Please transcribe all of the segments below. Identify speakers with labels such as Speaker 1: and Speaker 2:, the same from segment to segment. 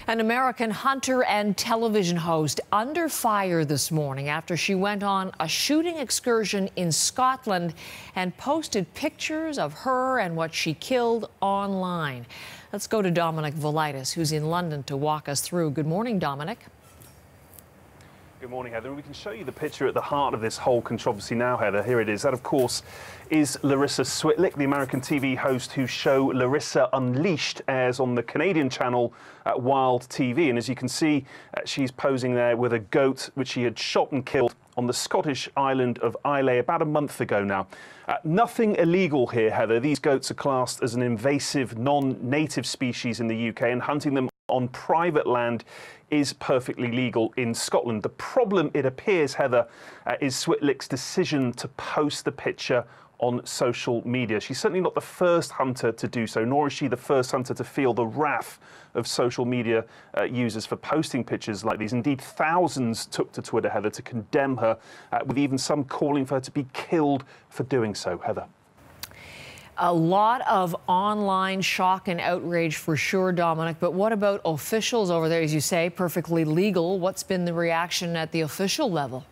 Speaker 1: An American hunter and television host under fire this morning after she went on a shooting excursion in Scotland and posted pictures of her and what she killed online. Let's go to Dominic Velitis, who's in London, to walk us through. Good morning, Dominic.
Speaker 2: Good morning, Heather. We can show you the picture at the heart of this whole controversy now, Heather. Here it is. That, of course, is Larysa Switlyk, the American TV host whose show Larysa Unleashed airs on the Canadian channel Wild TV. And as you can see, she's posing there with a goat which she had shot and killed on the Scottish island of Islay about a month ago now. Nothing illegal here, Heather. These goats are classed as an invasive, non-native species in the UK, and hunting them on private land is perfectly legal in Scotland. The problem, it appears, Heather, is Switlik's decision to post the picture on social media. She's certainly not the first hunter to do so, nor is she the first hunter to feel the wrath of social media users for posting pictures like these. Indeed, thousands took to Twitter, Heather, to condemn her, with even some calling for her to be killed for doing so, Heather.
Speaker 1: A lot of online shock and outrage for sure, Dominic, but what about officials over there? As you say, perfectly legal. What's been the reaction at the official level?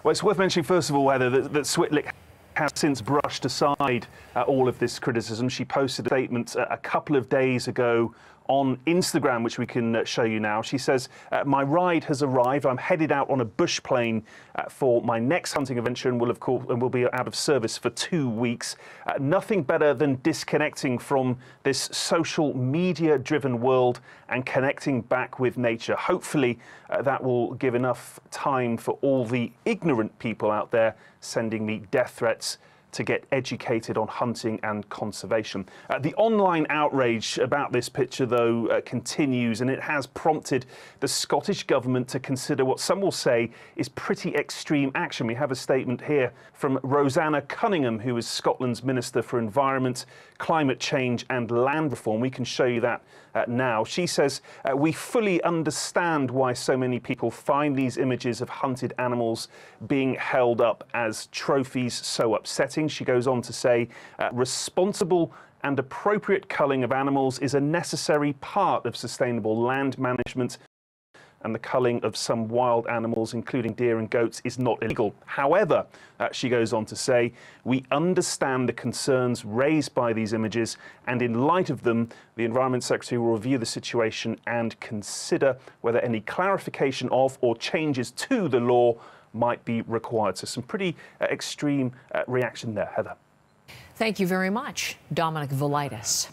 Speaker 2: Well, it's worth mentioning, first of all, Heather, that Switlyk has since brushed aside all of this criticism. She posted a statement a couple of days ago on Instagram, which we can show you now. She says, my ride has arrived. I'm headed out on a bush plane for my next hunting adventure and will be out of service for 2 weeks. Nothing better than disconnecting from this social media driven world and connecting back with nature. Hopefully that will give enough time for all the ignorant people out there sending me death threats to get educated on hunting and conservation. The online outrage about this picture, though, continues, and it has prompted the Scottish Government to consider what some will say is pretty extreme action. We have a statement here from Rosanna Cunningham, who is Scotland's Minister for Environment, Climate Change and Land Reform. We can show you that now. She says, we fully understand why so many people find these images of hunted animals being held up as trophies so upsetting. She goes on to say, responsible and appropriate culling of animals is a necessary part of sustainable land management, and the culling of some wild animals, including deer and goats, is not illegal. However, she goes on to say, we understand the concerns raised by these images, and in light of them, the Environment Secretary will review the situation and consider whether any clarification of or changes to the law might be required. So some pretty extreme reaction there, Heather.
Speaker 1: Thank you very much, Dominic Velitis.